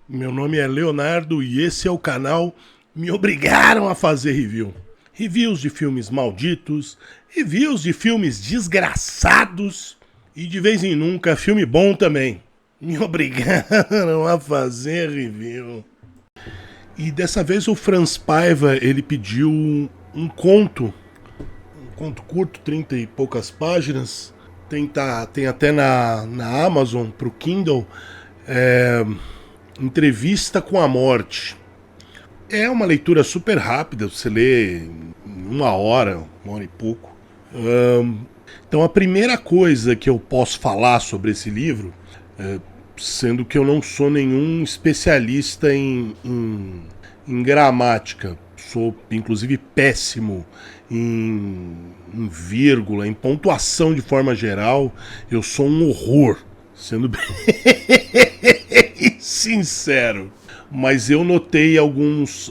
Meu nome é Leonardo e esse é o canal Me Obrigaram a Fazer Review. Reviews de filmes malditos, reviews de filmes desgraçados e de vez em nunca filme bom também. Me obrigaram a fazer review. E dessa vez o Franz Paiva, ele pediu um conto curto, 30 e poucas páginas. Tem até na Amazon pro Kindle. Entrevista com a Morte. É uma leitura super rápida, você lê em uma hora e pouco. Então a primeira coisa que eu posso falar sobre esse livro, sendo que eu não sou nenhum especialista em gramática, sou inclusive péssimo em vírgula, em pontuação de forma geral, eu sou um horror, sendo bem sincero. Mas eu notei alguns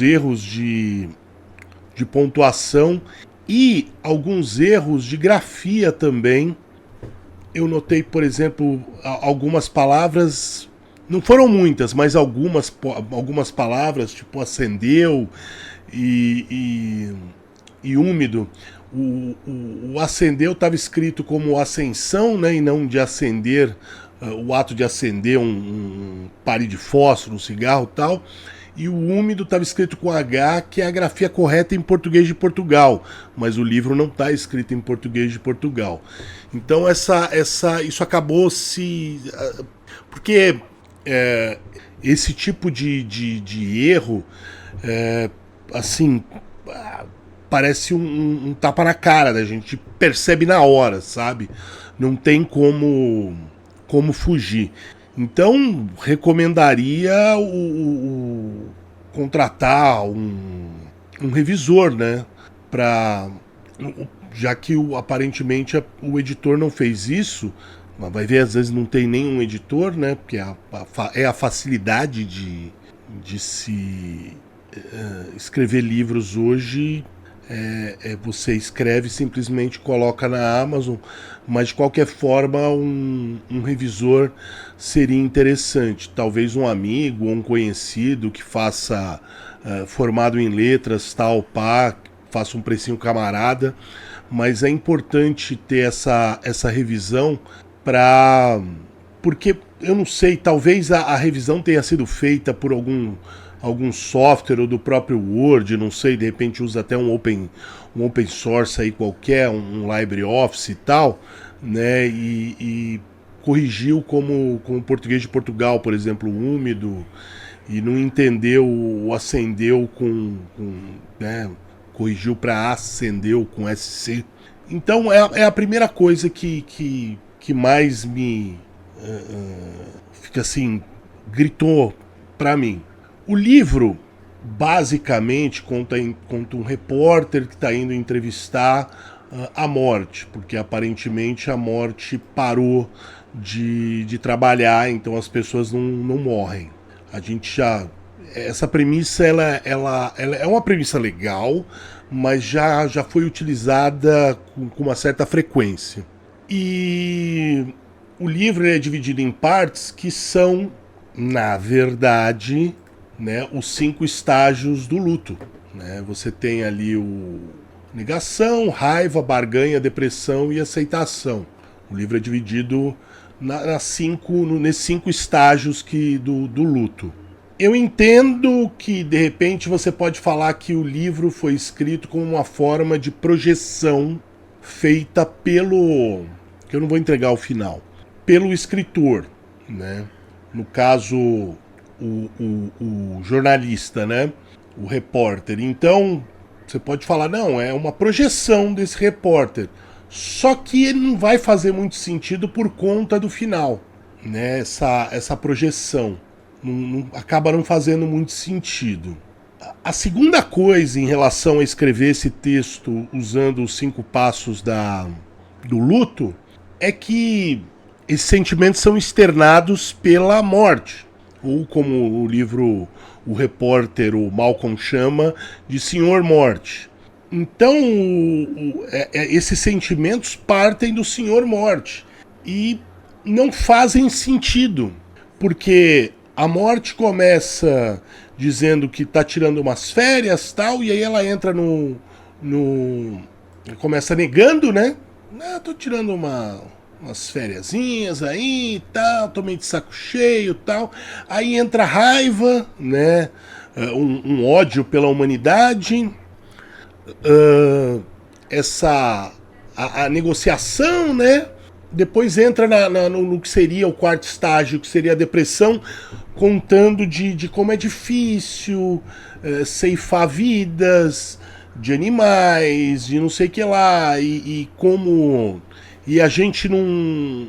erros de pontuação e alguns erros de grafia também. Eu notei, por exemplo, algumas palavras, não foram muitas, mas algumas palavras, tipo acendeu e úmido. O acendeu estava escrito como ascensão, né, e não de acender, o ato de acender um pare de fósforo, um cigarro e tal. E o úmido estava escrito com H, que é a grafia correta em português de Portugal, mas o livro não está escrito em português de Portugal. Então isso acabou se... Porque esse tipo de erro, assim, parece um tapa na cara, né? A gente percebe na hora, sabe? Não tem como fugir. Então, recomendaria contratar um revisor, né? Já que aparentemente o editor não fez isso, mas vai ver, às vezes não tem nenhum editor, né? Porque é a facilidade de se escrever livros hoje. Você escreve, simplesmente coloca na Amazon, mas de qualquer forma um revisor seria interessante. Talvez um amigo ou um conhecido que faça formado em letras, tal, pá, faça um precinho camarada, mas é importante ter essa revisão porque eu não sei, talvez a revisão tenha sido feita por algum software ou do próprio Word, não sei, de repente usa até um open source aí qualquer, um LibreOffice e tal, né? E corrigiu como português de Portugal, por exemplo, úmido, e não entendeu o acendeu né? Corrigiu para acendeu com SC. Então é a primeira coisa que mais me fica assim, gritou para mim. O livro, basicamente, conta um repórter que está indo entrevistar a Morte, porque aparentemente a Morte parou de trabalhar, então as pessoas não morrem. A gente já... Essa premissa, ela é uma premissa legal, mas já foi utilizada com uma certa frequência. E o livro é dividido em partes que são, na verdade, né, os 5 estágios do luto. Né? Você tem ali o negação, raiva, barganha, depressão e aceitação. O livro é dividido nesses 5 estágios do luto. Eu entendo que, de repente, você pode falar que o livro foi escrito como uma forma de projeção feita pelo... que eu não vou entregar o final. Pelo escritor, né? No caso, o jornalista, né? O repórter. Então, você pode falar, não, é uma projeção desse repórter. Só que ele não vai fazer muito sentido por conta do final, né? Essa projeção. Acaba não fazendo muito sentido. A segunda coisa em relação a escrever esse texto usando os 5 passos do luto é que esses sentimentos são externados pela morte, ou como o livro, o repórter, o Malcolm chama, de Senhor Morte. Então, esses sentimentos partem do Senhor Morte e não fazem sentido, porque A morte começa dizendo que tá tirando umas férias tal, e aí ela entra no começa negando, né? Ah, tô tirando umas fériasinhas aí e tal, tô meio de saco cheio tal. Aí entra a raiva, né? Um ódio pela humanidade, essa a negociação, né? Depois entra no que seria o quarto estágio, que seria a depressão, contando de como é difícil ceifar vidas de animais, de não sei o que lá, e como. E a gente não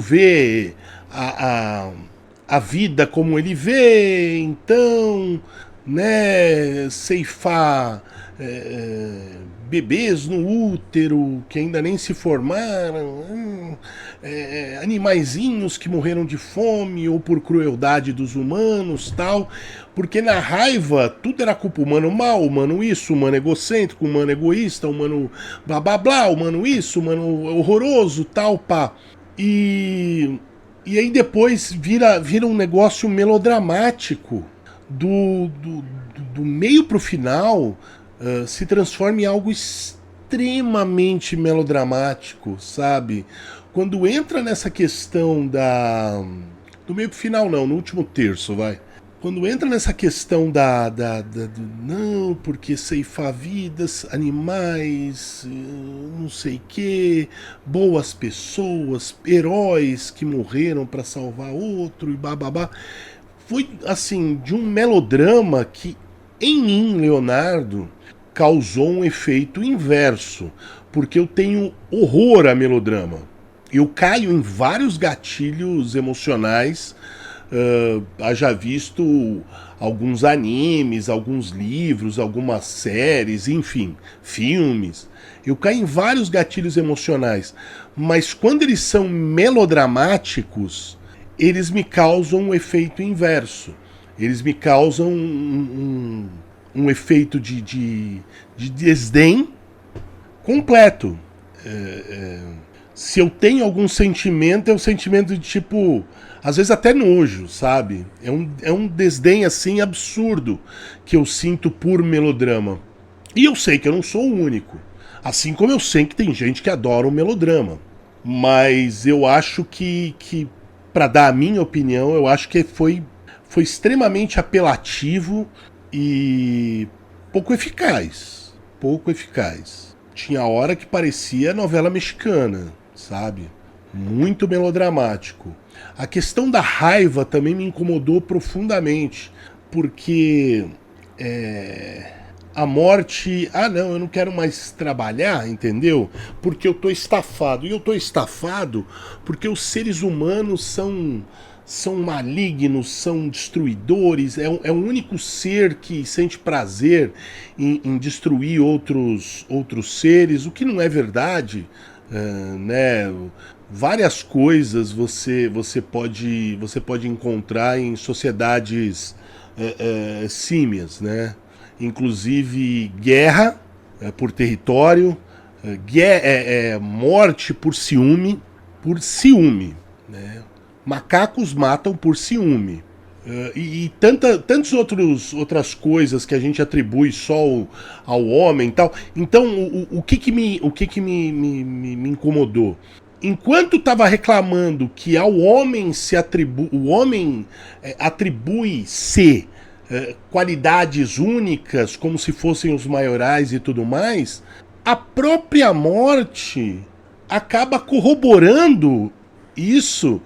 vê a vida como ele vê, então, né, ceifar bebês no útero que ainda nem se formaram, animaizinhos que morreram de fome ou por crueldade dos humanos, tal, porque na raiva tudo era culpa humano mal, humano isso, humano egocêntrico, humano egoísta, humano blá blá blá, humano isso, humano horroroso, tal, pá. E aí depois vira um negócio melodramático. Do meio pro final, se transforma em algo extremamente melodramático, sabe? Quando entra nessa questão do meio pro final não, no último terço, vai. Quando entra nessa questão não, porque ceifar vidas, animais, não sei o que, boas pessoas, heróis que morreram para salvar outro e bababá. Foi assim, de um melodrama que em mim, Leonardo, causou um efeito inverso, porque eu tenho horror a melodrama. Eu caio em vários gatilhos emocionais. Haja visto alguns animes, alguns livros, algumas séries, enfim, filmes. Eu caio em vários gatilhos emocionais, mas quando eles são melodramáticos, eles me causam um efeito inverso. Eles me causam um efeito de desdém completo. Se eu tenho algum sentimento, é um sentimento de tipo, às vezes até nojo, sabe? É um desdém assim absurdo que eu sinto por melodrama. E eu sei que eu não sou o único. Assim como eu sei que tem gente que adora o melodrama. Mas eu acho que para dar a minha opinião, eu acho que foi extremamente apelativo e pouco eficaz. Pouco eficaz. Tinha hora que parecia novela mexicana, sabe? Muito melodramático. A questão da raiva também me incomodou profundamente, porque a morte, não, eu não quero mais trabalhar, entendeu? Porque eu tô estafado. E eu tô estafado porque os seres humanos são malignos, são destruidores, é o único ser que sente prazer em destruir outros seres, o que não é verdade, né? Várias coisas você pode encontrar em sociedades símias, né? Inclusive guerra por território, morte por ciúme, né? Macacos matam por ciúme. E tantas outras coisas que a gente atribui só ao homem e tal. Então, o que me incomodou? Enquanto estava reclamando que ao homem o homem atribui-se qualidades únicas, como se fossem os maiorais e tudo mais, a própria morte acaba corroborando isso,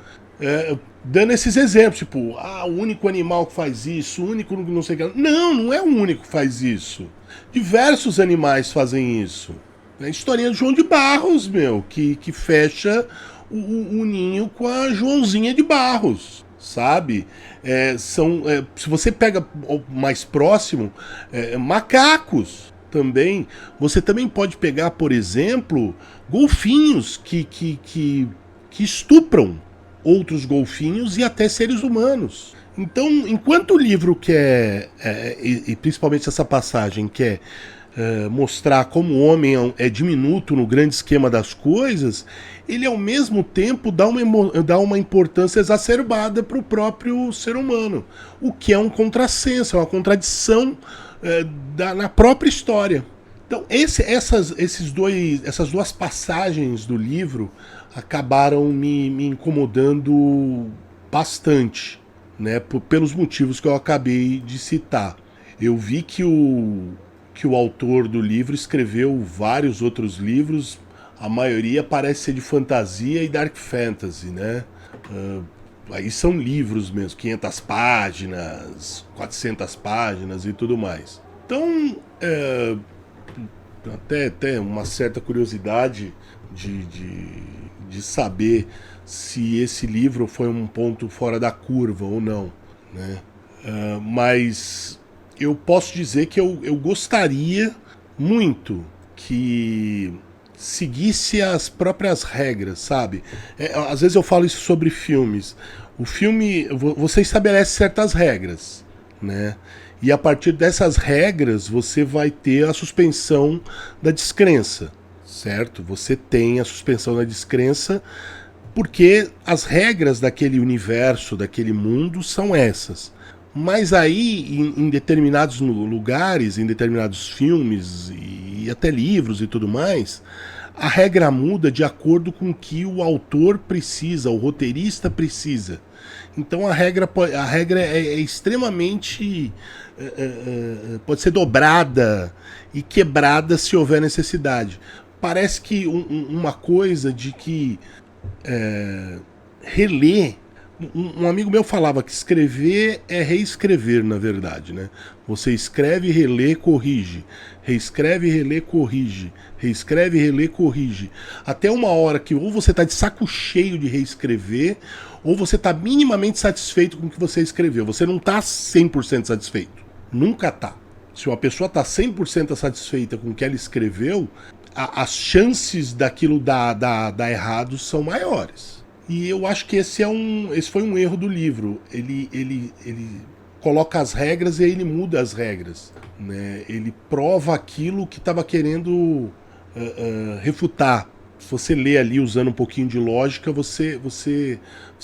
dando esses exemplos, tipo, o único animal que faz isso, o único não sei o que. Não é o único que faz isso. Diversos animais fazem isso. É a historinha do João de Barros, que fecha o ninho com a Joãozinha de Barros, sabe? Se você pega mais próximo, macacos também. Você também pode pegar, por exemplo, golfinhos que estupram outros golfinhos e até seres humanos. Então, enquanto o livro quer, e principalmente essa passagem, quer mostrar como o homem é diminuto no grande esquema das coisas, ele ao mesmo tempo dá uma importância exacerbada para o próprio ser humano, o que é um contrassenso, é uma contradição na própria história. Então essas duas passagens do livro acabaram me incomodando bastante, né, pelos motivos que eu acabei de citar. Eu vi que o autor do livro escreveu vários outros livros, a maioria parece ser de fantasia e dark fantasy, né? Aí são livros mesmo, 500 páginas, 400 páginas e tudo mais. Então, até uma certa curiosidade de saber se esse livro foi um ponto fora da curva ou não, né? Mas eu posso dizer que eu gostaria muito que seguisse as próprias regras, sabe? Às vezes eu falo isso sobre filmes. O filme, você estabelece certas regras, né? E a partir dessas regras você vai ter a suspensão da descrença, certo? Você tem a suspensão da descrença porque as regras daquele universo, daquele mundo são essas. Mas aí, em determinados lugares, em determinados filmes e até livros e tudo mais, a regra muda de acordo com o que o autor precisa, o roteirista precisa. Então a regra é extremamente. Pode ser dobrada e quebrada se houver necessidade. Parece que uma coisa de que reler. Um amigo meu falava que escrever é reescrever, na verdade, né? Você escreve, relê, corrige. Reescreve, relê, corrige. Reescreve, relê, corrige. Até uma hora que ou você está de saco cheio de reescrever, ou você está minimamente satisfeito com o que você escreveu. Você não está 100% satisfeito. Nunca está. Se uma pessoa está 100% satisfeita com o que ela escreveu, as chances daquilo dar errado são maiores. E eu acho que esse foi um erro do livro. Ele coloca as regras e aí ele muda as regras, né? Ele prova aquilo que estava querendo refutar. Se você lê ali usando um pouquinho de lógica, você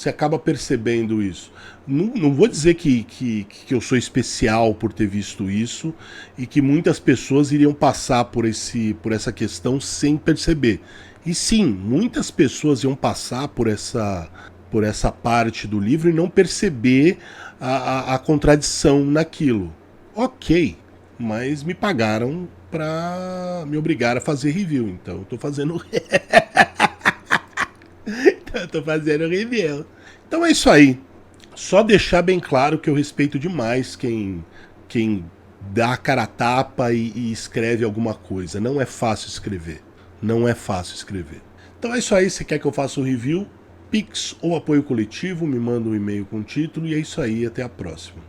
acaba percebendo isso. Não vou dizer que eu sou especial por ter visto isso e que muitas pessoas iriam passar por essa questão sem perceber. E sim, muitas pessoas iam passar por essa parte do livro e não perceber a contradição naquilo. Ok, mas me pagaram para me obrigar a fazer review, então eu tô fazendo review. Então é isso aí. Só deixar bem claro que eu respeito demais quem dá a cara a tapa e escreve alguma coisa. Não é fácil escrever. Não é fácil escrever. Então é isso aí. Se quer que eu faça um review, Pix ou apoio coletivo, me manda um e-mail com o título. E é isso aí. Até a próxima.